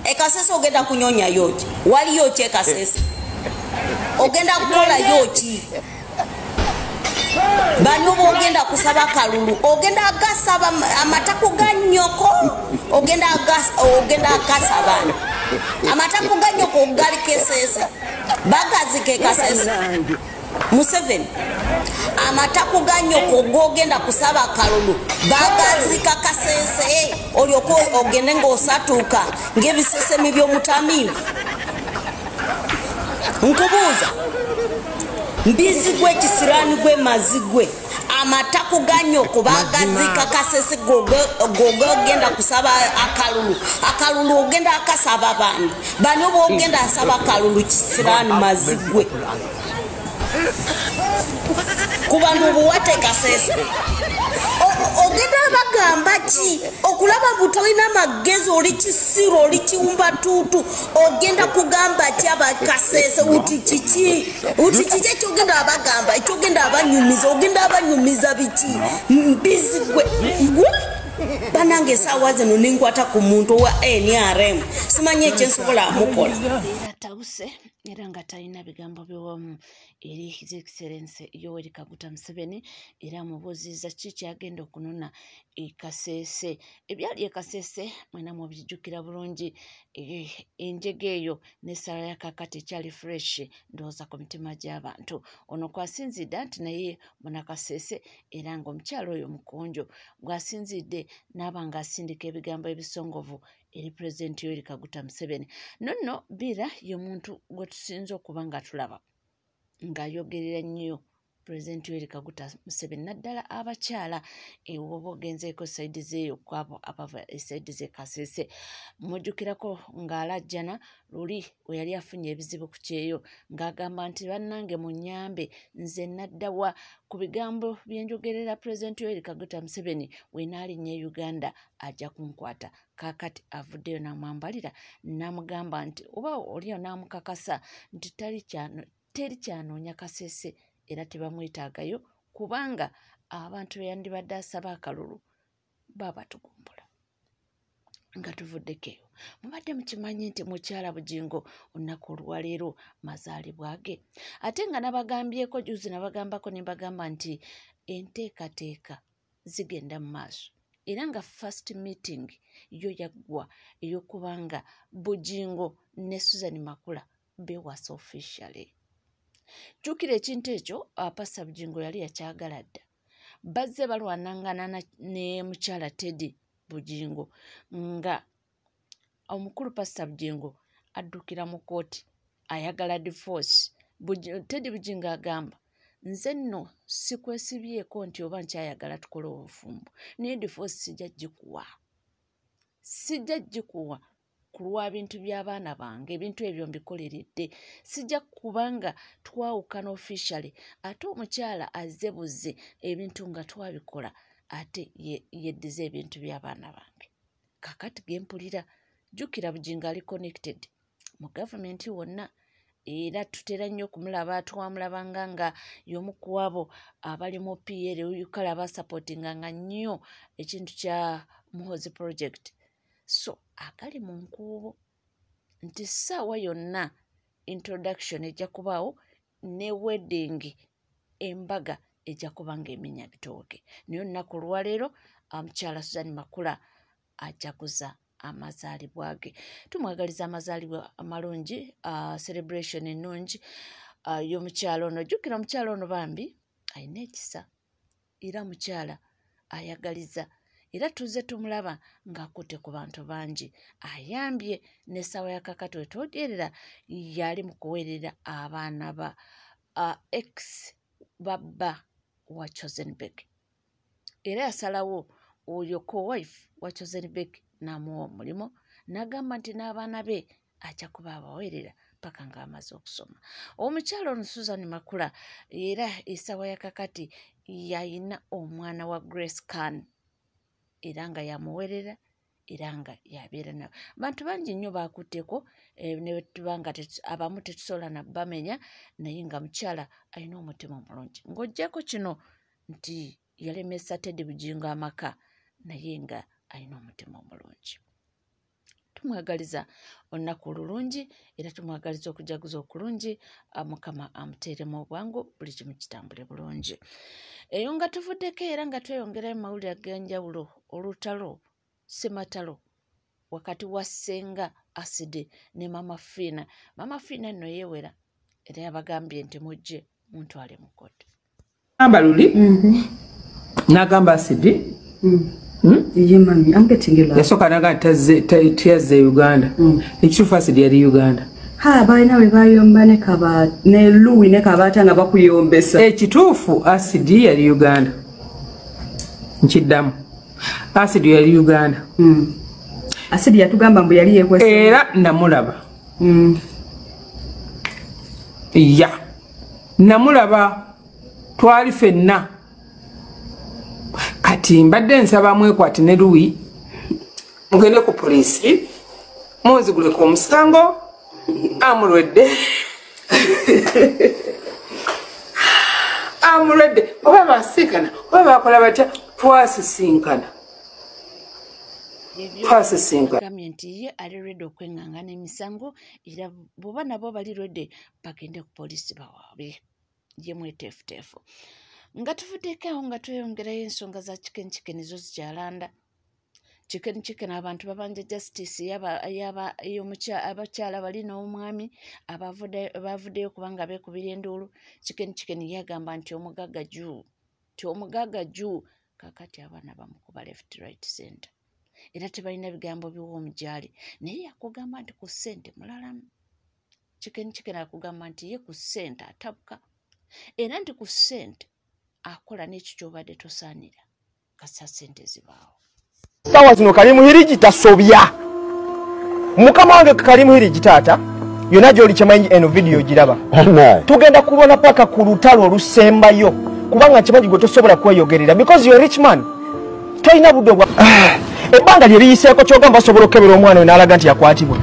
Ekasese ogenda kunyonya yoki. Wali yoki ekasese. Ogenda kukola yoki. Bano ogenda kusaba kalulu. Ogenda agasaba amatako ga nnyoko. Ogenda agasaba. Amatako ga nnyoko gali kesese. Bagazike kasese. Museveni. Amatako ga nnyoko gogenda kusaba kalulu. Bagazika kasese. Olyoko ogende ng'osatuuka ng'ebisesemi by'omutamiivu. Nkubuuza. Mbizigwe kisirani gwe mazigwe. Amatako ga nnyoko bagazika kasese gogenda kusaba akalulu. Akalulu ogenda akasaba bandi. Bano bogenda asaba akalulu kisirani mazigwe. Kubantu buwate kasese. Ogenda bagamba ki okulaba butolina magezi oli kisiro oli kiwumba tutu ogenda kugamba ki abakasese uti kiki kyogenda abagamba ekyogenda abanyumiza ogenda abanyumiza biki mbizigwe banange sawa zino ninkwata ku muntu wa NRM simanye ekyensobola amukola tawuse era nga talina bigambo biwamu eri His Excellency Yoweri Kaguta Museveni era mubuuziza ki kyagenda okunona ekasese ebyali ekasese mwena mubijjukira bulungi enjege eyo n'essala ya kakati ekyali fresh ndowooza ku mitima gy'abantu ono kwasinzidde nti naye munakasese era ng'omukyalo oyo mukonjo gwasinzidde n'aba ng'asindika ebigambo ebisongovu eri President Yoweri Kaguta Museveni nonno Bira ye muntu gwe tusinze okuba nga tulaba ng'ayogerera nnyo President Yoweri Kaguta Museveni naddala abakyala woba ogenzeeko sayidi zeeyo kwabo abava esayidi z'ekasese mujjukirako ng'alajjana luli we yali afunye ebizibu ku kyeyo ng'agamba nti bannange munnyambe nze naddawa ku bigambo byenjogerera President Yoweri Kaguta Museveni we n'alinnya e Uganda ajja kunkwata kaakati avuddeyo n'amwambalira n'amugamba nti oba oliyo n'amukakasa nti teri kyanoonya kasese era tebamwetaagayo kubanga abantu yandibadde asaba akalulu baba tugumbula nga tuvuddeko eyo mubadde mukimanyi nti mukyala Bugingo olunaku olwaleero mazaalibwa ge ate nga nabagambyeko juzi nabagambako ne bagamba nti enteekateeka zigenda mu maaso era nga first meeting yo yaggwa ey'okubanga Bugingo ne Susan Makula bewasa officially jjukira ekintu ekyo Pastor Bugingo yali yakyagala dda bazze balwanangana ne mukyala Teddy Bugingo nga omukulu Pastor Bugingo addukira mu kooti ayagala divorce Teddy Bugingo agamba nze nno sikwesibyeko nti oba nkyayagala tukole obufumbo naye divorce sijja gikuwa kulwa bintu by'abaana bange ebintu ebyo mbikoleredde sijja kubanga twawukana officially ate omukyala azze buzze ebintu nga twabikola ate yeddiza ebintu by'abaana bange kakati gempulira jjukira Bugingo ali connected mu gavumenti wonna era tutera nnyo okumulaba twamulabanga nga y'omu ku abo abali mu PL uyukala abasupportinganga nnyo ekintu kya Muhoozi project so akali mu nkuubo nti ssaawa yonna introduction ejja kubaawo ne wedding embaga ejja kuba ng'emenya bitooke naye olunaku olwaleero omukyala Susan Makula ajaguza amazaalibwa ge tumwagaliza amazaalibwa amalungi celebration ennungi y'omukyala ono jjukira omukyala ono bambi alina ekisa era mukyala ayagaliza era tuze tumulaba ng'akutte ku bantu bangi ayambye n'essaawa ya kakati wetwogerera yali mu kuweerera abaana ba ex babba wa Chosenberg era yasalawo oyo co-wife wa Chosenberg n'amuwa omulimu n'agamba nti n'abaana be ajja kuba abaweerera paka ng'amaze okusoma omukyala ono Susan Makula era essaawa ya kakati yayina omwana wa Grace Khan era nga yamuweerera era nga yabeera nawe bantu bangi nnyo baakutteko ne tubanga abamu tetusobola na bamenya naye nga mukyala alina omutima omulungi ng'oggyako kino nti yalemesa Teddy Bugingo amaka naye nga alina omutima omulungi tumwagaliza olunaku olulungi era tumwagaliza okujaguza okulungi mukama amuteeremu obwangu buli kimu kitambule bulungi. Eyo nga tuvuddeko era nga tweyongerayo mawulire ag'enjawulo olutalo sematalo wakati wa Ssenga Acid ne Mama Fina. Mama Fina nno yeewera era yabagambye nti mujje muntwale mu kkooti. Gamba luli n'agamba Acid yasooka naga teyazze Uganda. Ekituufu Acid yali Uganda. Balina we bayomba ne Louis ne Kabata nga bakuyombesa. Ekituufu Acid yali Uganda. Nkiddamu Acid yali Uganda. Acid yatugamba mbu yali yekwese. Era namulaba. Namulaba twali fenna. Kati mbadde nsaba mwekwate ne Louis mugende ku poliisi munziguleko omusango amulwedde. Amulwedde oba basinkana oba bakola batya twasisinkana. Gambye nti ye ali redde okwenganga n'emisango era bwoba nabo bali redde bagende ku poliisi bawaabe ye mweteefuteefu. Nga tuvuddeko awo nga tweyongerayo ensonga za chicken zo zikyalanda. Chicken abantu babanja justice abakyala bali n'omwami abavuddeyo kubanga beekubira enduulu. Chicken yagamba nti omugagga juu kakati abaana bamukuba left right center. Era tebalina bigambo biw'omugyali naye yakugamba nti ku ssente mulalamu. Chicken akugamba nti ye ku ssente atabuka era nti ku ssente akola n'ekyo ky'obadde tosaanira kasa ssente zibaawo. Sawa zino Kalimu Hirigi tasobya. Mukama wange Kalimu Hirigi taata yonna gy'oli kyemanyi eno video giraba. Tugenda kubona paka ku lutalo olusembayo kubanga kimanyi gwe tosobola kweyogerera because you're a rich man. Toyina budde bwa ebbanga lye liyiseeko kyogamba basobola okukebera omwana we n'alaga nti yakwatibwa.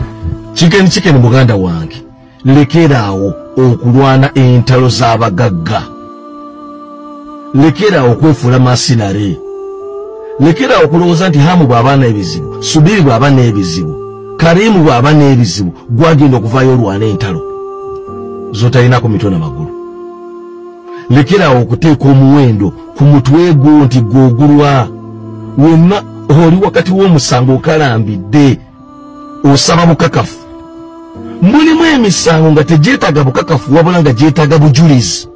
Chicken muganda wange lekeraawo okulwana entalo z'abagagga. Lekeraawo okwefuula masinare. Lekeraawo okulowooza nti Hamu bw'aba n'ebizibu, Subiri bw'aba n'ebizibu, Karimu bw'aba n'ebizibu, gwagenda okuvaayo olwana entalo z'otalina ku mitwe n'amagulu. Lekeraawo okuteeka omuwendo ku mutwe gwo nti gw'ogulwa wonna oli wakati w'omusango okalambidde osaba bukakafu. Mulimu emisango nga tegyetaaga bukakafu wabula nga gyetaaga bujulizi.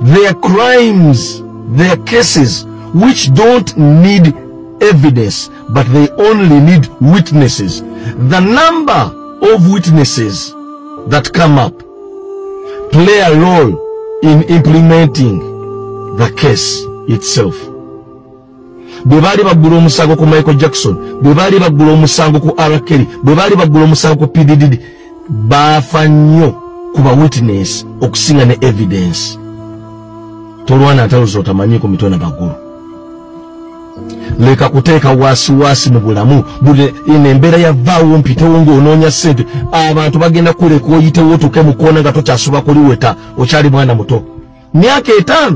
There are crimes, there are cases which don't need evidence, but they only need witnesses. The number of witnesses that come up play a role in implementing the case itself. Bwebali bagula omusango ku Michael Jackson, bwebali bagula omusango ku R. Kelly, bwebali bagula omusango ku P. Diddy, bafa nnyo kuba witness okusinga ne evidence. Tolwana ntalo z'otamanyi ku mitwe n'amagulu. Leka kuteeka wasiwasi mu bulamu buli embeera yavaawo mpitewo ng'onoonya ssente abantu bagenda kuleka oyitewo otuuke mu koona nga tokyasobola kuliweta okyali mwana muto. Myaka 5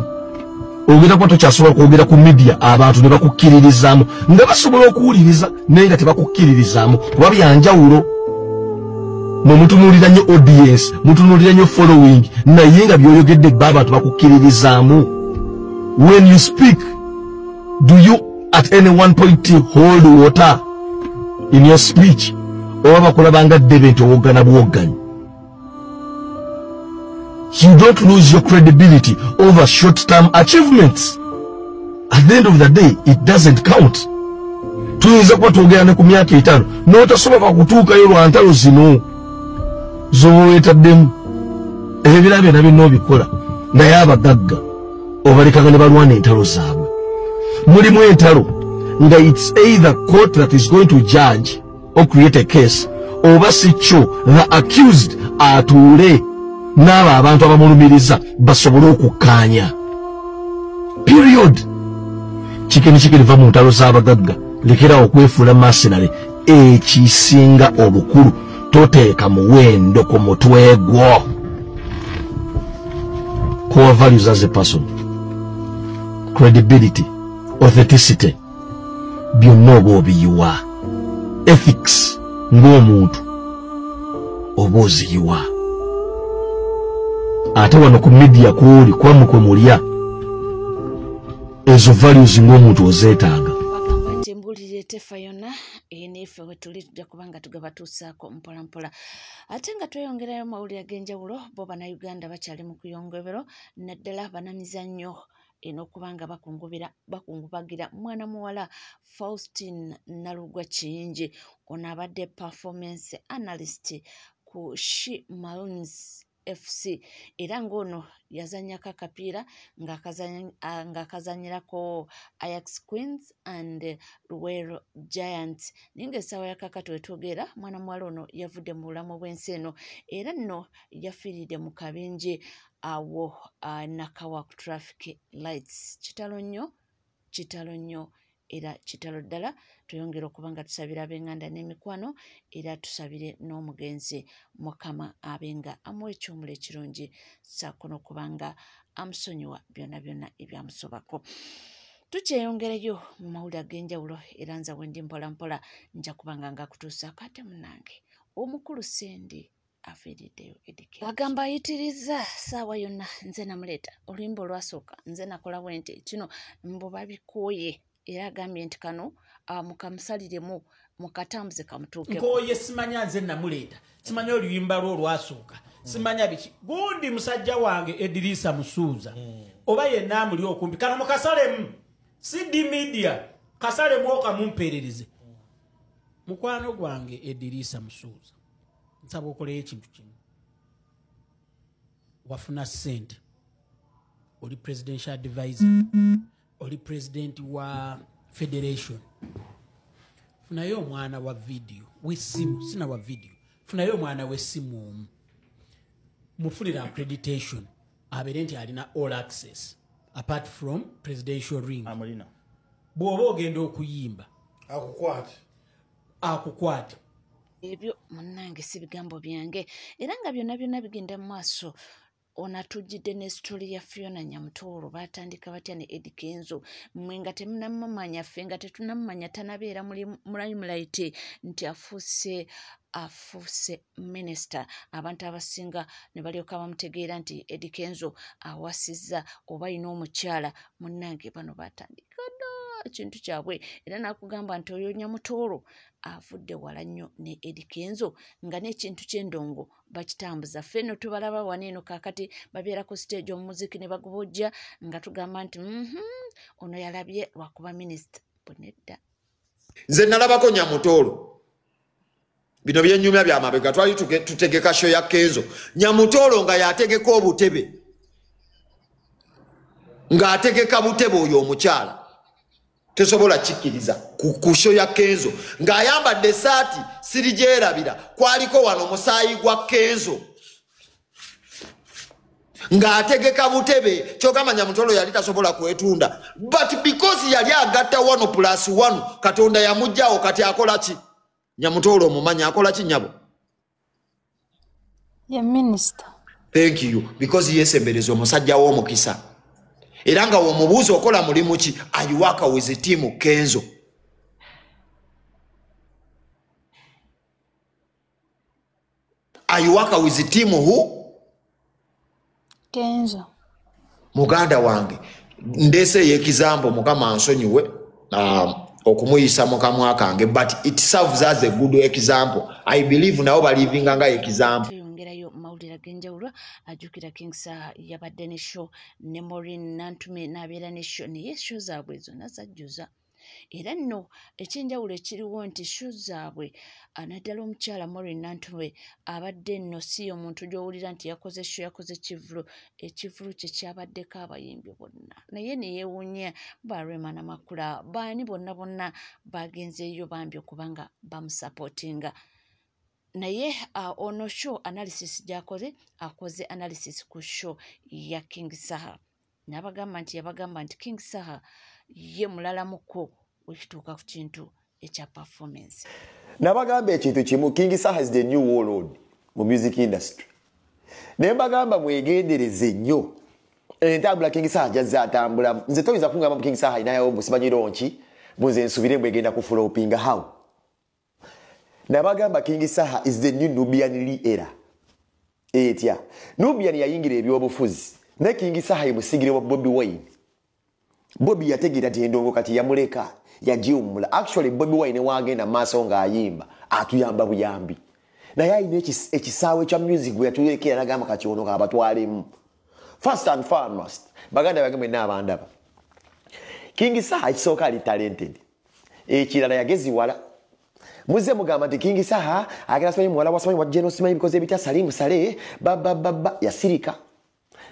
ogenda kuba tokyasobola kwogera ku media abantu ne bakukkiririzaamu nga basobola okuwuliriza naye nga tebakukkiririzaamu kuba byanjawulo. Mwe mutunuulira nnyo audience, mutunuulira nnyo following naye nga by'oyogedde bba abantu bakukkiririzaamu. When you speak, do you at any one point hold water in your speech? Oba bakulabanga ddebe nti owoggana bwogganyi. You don't lose your credibility over short-term achievements. At the end of the day, it doesn't count. Tuyinza kuba twogera ne ku myaka 5 n'otasobola kutuukayo lwa ntalo zino z'oweetaddemu. Ebirala byonna byonna obikola naye abagagga obalekaga ne balwana entalo zaabwe. Mulimu entalo nga it's either court that is going to judge or create a case oba si kyo the accused atuule n'abo abantu abamulumiriza basobole okukkaanya. Period. Chicken va mu ntalo z'abagagga. Lekerawo okwefuula masinale ekisinga obukulu toteeka muwendo ku mutwe gwo. Core values as a person, credibility, authenticity, byonna oba obiyiwa. ethics ng'omuntu oba oziyiwa ate wano ku media kwoli kwamu kwe mulya ezo values ng'omuntu ozeetaaga bagamba nti embulire tefa yonna neefe we tuli tujja kubanga tugabatuusaako mpolampola ate nga tweyongerayo mawulire ag'enjawulo bo bannayuganda bakyali mu kuyongobero naddala banamizannyo en'okubanga bakungubagira mwana muwala Faustin Nalugwa Kiyingi ono abadde performance analyst ku She Maroons FC era ng'ono yazanyako akapiira ng'akazanyirako Ajax Queens and Luwero Giants naye ng'essaawa yakakati wetwogera mwana muwala ono yavudde mu bulamu bw'ensi eno era nno yafiiridde mu kabenje awo Nakawa ku traffic lights kitalo nnyo era kitalo ddala tuyongera okuba nga tusabira ab'enganda n'emikwano era tusabire n'omugenzi Mukama abenga amuwa ekyomula ekirungi saako n'okubanga amusonyiwa byonna ebyamusobako tukyeyongereyo mu mawulire ag'enjawulo era nza wendi mpolampola nja kubanga ngakutuusaako ate munnange omukulu Sendi afiiriddeyo edike bagamba ayitiriza saawa yonna nze namuleeta oluyimba olwasooka nze nakola bwente kino mbo babikooye era agambye nti kano mukamusaliremu mukatambuze kamutuukeko nkooye simanya nze namuleeta simanya oluyimba lwo olwasooka simanya biki gundi musajja wange Edirisa Musuuza oba yenna amuli okumpi kano mukasalemu CD Media kasalemu okamumpeerereze mukwano gwange Edirisa Musuuza nsaba okoleyo ekintu kimu wafuna ssente oli presidential advisor oli president wa federation funayo omwana wa video wesimu sina wa video funayo omwana wesimu omu mufunira accreditation abere nti alina all access apart from presidential ring amulina bw'oba ogenda okuyimba akukwate ebyo munnange si bigambo byange era nga byonna bigenda mu maaso onatujjidde ne story ya Fiona Nyamutoolo batandika batya ne Eddie Kenzo mmwe nga temunamumanya ffe nga tetunamumanya tanabeera mu limelight nti afuuse minisita abantu abasinga ne balyoka bamutegeera nti Eddie Kenzo awasizza oba alina omukyala munnange bano batandika ekintu kyabwe era nakugamba nti oyo Nyamutoolo avudde wala nnyo ne Eddie Kenzo nga n'ekintu ky'endongo bakitambuza ffenno tubalaba waneeno kakati babeera ku stage omuziki ne bagubojja nga tugamba nti ono yalabye lwakuba minisita bonedda nze nalabako Nyamutoolo bino byenyumya byamabega twali tutegeka show ya Kenzo Nyamutoolo nga yategeka obutebe nga ategeka butebe oyo omukyala tesobola kikiriza ku show ya Kenzo nga ayambadde saati sirigyerabira kwaliko wano musaayi gwa Kenzo nga ategeka butebe kyogamba Nyamutoolo yali tasobola kwetunda but because yali agatta 1+1 Katonda yamugjawo kati akola ki Nyamutoolo omumanya akola ki nyabo ya minister thank you because yesembereza omusajja w'omukisa era nga womubuuza okola mulimu ki ayiwaka with team Kenzo ayiwaka with team who Kenzo muganda wange ndese yekizambo mukama ansonyiwe okumuyisa mukamwa kange but it serves as a good example I believe nabo balivinga nga example yongerayo mawulire ag'enjawulo ajjukira Kingsa yabadde ne show ne Maureen Nantume n'abeera ne show naye show zaabwe zonna zajjuza era nno ekyenjawulo ekiriwo nti show zaabwe naddala omukyala Maureen Nantume abadde nno si omuntu gy'owulira nti yakoze show yakoze ekivulu kye kyabaddeko abayimbi bonna naye ne yeewuunya Barema Namakula baani bonna bagenzeeyo bambi okubanga bamusapootinga naye ono show analysis gy'akoze akoze analysis ku show ya King Saha n'abagamba nti King Saha ye mulalamuko wekituuka ku kintu ekya performance nabagamba ekintu kimu King Saha is the new warlord mu music industry naye mbagamba mwegendereze nnyo entambula King Saha jazza atambula nze toyinza kungamba King Saha inayo musimanyironki bunze nsubire mbwegenda kufulopinga how Nabagamba King Saha is the new Nubian era. Etya. Nubian yayingira ebyobufuzi. Ne King Saha imusigire wa Bobby Wine. Bobby yategira tendongo kati yamuleka yajiumula. Actually Bobby Wine wagenda maaso nga ayimba atuyamba buyambi. Na yaine ekisawe cha music gwe yatulekera nagamba kati ono ka batwalemu. First and foremost baganda bagambe n'abandaba. King Saha isoka ali talented. Ekirala yagezi wala. Muze mugamba nti King Saha agera soyi mwala wasoyi wa General Smile because ebita Salimu Sale baba yasirika.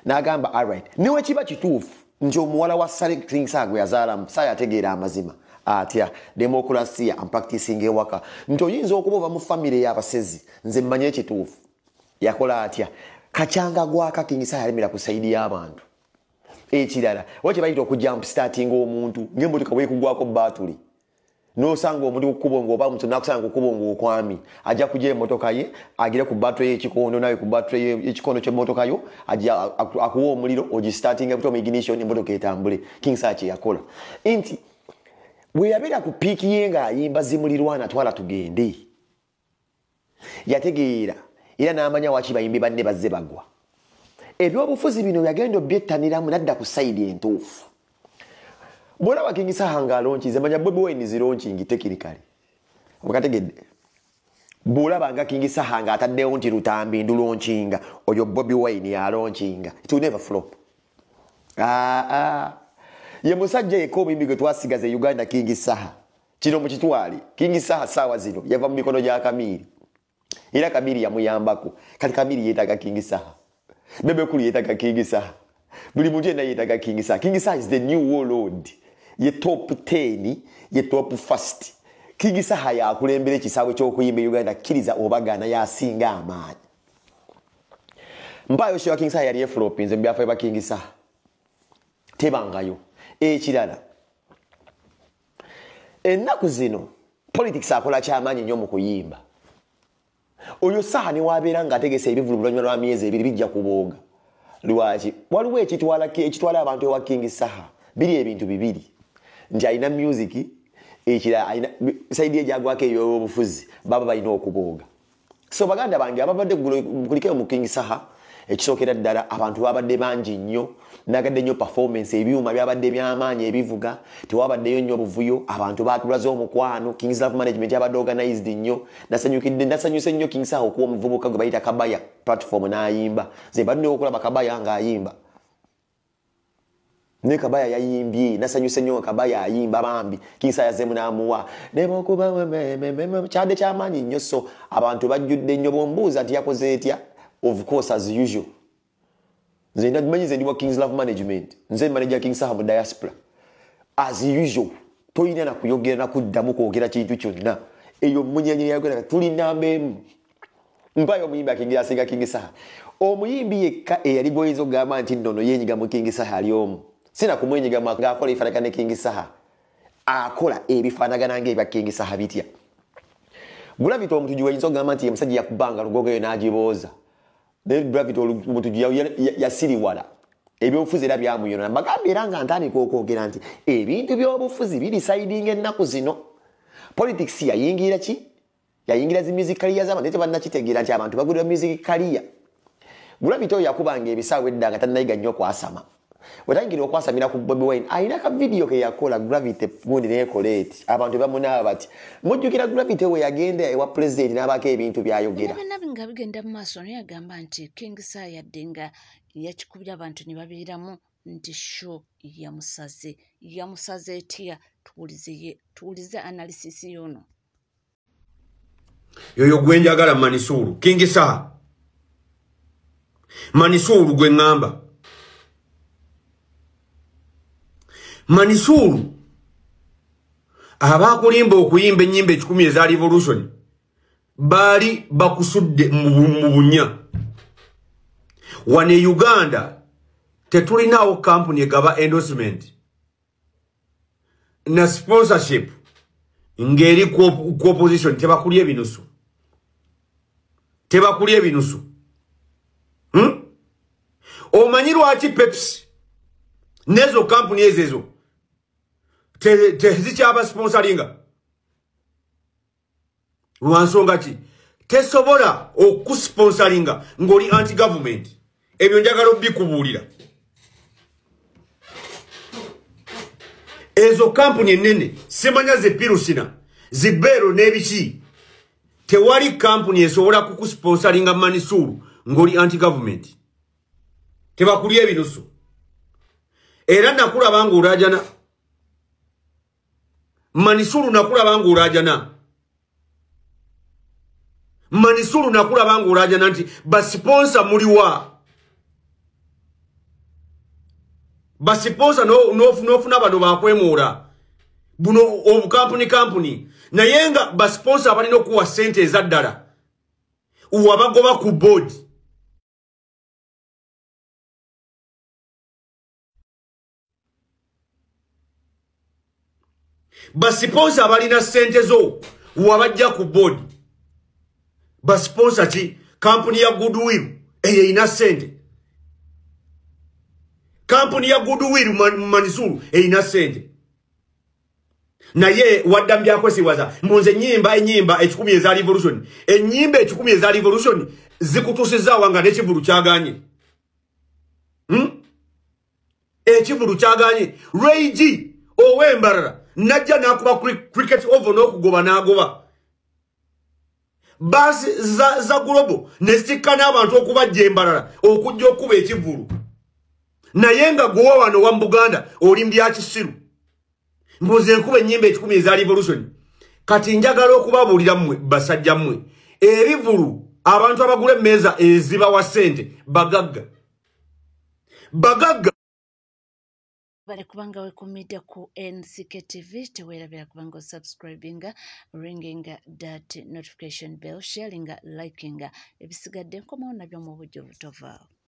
Nagamba all right. Niwe kiba kituufu. Njo mwala wa Sale King Saha gwe yazala saya ategeera amazima. Atya democracy and practicing ewaka. Nto yinzo okubova mu family y'abasezi. Nze mmanye kituufu. Yakola atya. Kachanga gwaka King Saha alimira kusaidia abantu. Ekirala wache bayito ku jump starting omuntu ngembutuka bwe kugwako batuli. No sango omuntu kubongo oba muntu nakusanga kubongo okwami ajja kujja emotoka ye agire ku battery y'ekikondo nawe ku battery y'ekikondo ky'emotoka yo ajja akuwa omuliro ogi starting up to ignition emotoka etambule. King Saha kye yakola inti bwe yabera ku peak yenga ayimba zimulirwana twala tugende yategeera era n'amanya wachi bayimbi banne bazze bagwa ebyobufuzi bino yagenda byettanira munadda ku side entuufu. Bwona wa King Saha nga launchi zemanya Bobby Wine zilaunching technically. Okategedde. Bwona banga King Saha nga ataddewo nti lutambi ndu launchinga oyo Bobby Wine ya launchinga. It will never flop. Ye musajja yekobi mbigo twasigaze Uganda King Saha. Kino mu kitwali. King Saha sawa zino yava mu mikono gya Kamiri. Era Kamiri yamuyambako. Kati Kamiri yetaga King Saha. Bebe kuli yetaga King Saha. Buli muntu yena yetaga King Saha. King Saha is the new warlord. Ye top 10, ye top first. King Saha yakulembere kisawe ky'okuyimba Uganda kiriza obagana yasinga amaanyi. Mpayo shwa King Saha yali flopinze mbyafa ba King Saha. Tebangayo. Ekirala. Ennaku zino politics akola kyamaanyi nnyo mu kuyimba. Oyo Saha ne wabeera nga ategese ebivulubulanywa lwa myezi ebiri bijja kubooga. Lwaki waliwo ekitwala abantu ewa King Saha biri ebintu bibiri nti alina music ekira alina saidi ejagwako eyobufuzi baba balina okubooga. So baganda bange ababadde kulikeo mu King Saha ekisookera ddala abantu babadde bangi nnyo nagadde nnyo performance ebyuma byabadde by'amaanyi ebivuga tewabaddeyo nnyo obuvuyo abantu batulaze omukwano. King's Love Management yabadde organized nnyo nasanyuse nnyo King Saha okuwa omuvubuka gwe bayita Kabaya platform n'ayimba ze badde okulaba Kabaya nga ayimba ne Kabaya yayimbye nasanyuse nnyo Kabaya ayimba bambi King Saha yazemu n'amuwa demo kuba kyade ky'amaanyi nnyo. So abantu bajjudde nnyo bombuuza nti yakoze etya. Of course, as usual. Nze ndamanyize ndi wa King's Love Management. Nze manager King Saha mu diaspora. As usual. Toyina na kuyogera na kuddamu kwogera kintu kyonna. Eyo munyenye yagera tulina mbemu. Mpayo muyimbi King yasinga King Saha. Omuyimbi yekka eyali boyizo gamba nti nnono yenyiga mu King Saha ali omu. Sina kumwenyiga mu akola ifaanagana ne King Saha. Akola ebifaanagana ng'ebya King Saha bitya. Gravity omuntu gyoyinza ogamba nti omusajja yakubanga lugogo eyo n'agibooza. Ne Gravity omuntu yasiriwala. Ebyobufuzi era byamuyona. Bagamba era nga ntandika okwogera nti ebintu by'obufuzi biri siding ennaku zino. Politics yayingira ki? Yayingira zi music career z'abantu ate bannakitegeera nti abantu bagulira music career. Gravity oyo yakubanga ebisaawe edda nga tannayiga nnyo kwasama. Wetangira okwasamira ku Bobby Wine ayina ka video ke yakola Gravity gundi nekoleti abantu bamunaba bati mujjukira Gravity we yagenda ewa president n'abako ebintu byayogera nga bigenda mu maaso naye agamba nti King Saha yaddenga yakikubira abantu ne babeeramu nti show yamusaze etya tuwulize analysis yono yoyo gwenjagala Manisuru King Saha Manisuru gwe ngamba Manisuru abakulimba okuyimba ennyimba 10 eza revolution bali bakusudde mu bunya. Wane Uganda tetulinawo company egaba endorsement na sponsorship ngeri ku opposition tebakulye binusu omanyi lwaki Pepsi nezo company ezezo tezikyaba sponsoringa lwansonga ki tesobola okusponsoringa ng'oli anti-government. Ebyo njagala obikubuulira. Ezo kampuni ennene simanya ze Pirusina Zibero n'ebiki tewali kampuni esobola kukusponsoringa Manisuru ng'oli anti-government. Tebakulya ebinusu. Era nakulaba ng'olaajana Manisuru nakulaba ng'olaajana. Manisuru nakulaba ng'olaajana nti basponsa muliwa. Basponsa n'ofuna bano bakwemuula. Buno obukampuni. Naye nga basponsa balina okuwa ssente ezaddala. Wabagoba ku board. Basponsa balina ssente zo wabajja ku board. Basponsa ki kampuni ya Goodwill eyo ina ssente. Kampuni ya Goodwill Manisuru ina ssente. Naye wadambya kwesiwaza mbunze enyimba 10 eza revolution. Enyimba 10 eza revolution zikutusiza wanga n'ekivulu kyaganye. Ekivulu kyaganye. Reigi owembarara najja nakuba cricket over n'okugoba n'agoba. Basi za global nestikana abantu okubajja embalala okujja okuba ekivulu. Naye nga gwe wano wa Buganda oli mbya kisiru. Mbuze nkuba ennyimba 10 eza revolution. Kati njagala okubabuulira mmwe basajja mmwe. Ebivulu abantu abagula emmeza eziba wa ssente bagagga. Bale kubanga wekumidde ku NCK TV tewerabira kubanga subscribinga, ringing that notification bell, sharinga, likinga ebisigadde nkomawo nabyo mu bujjo butovaawo.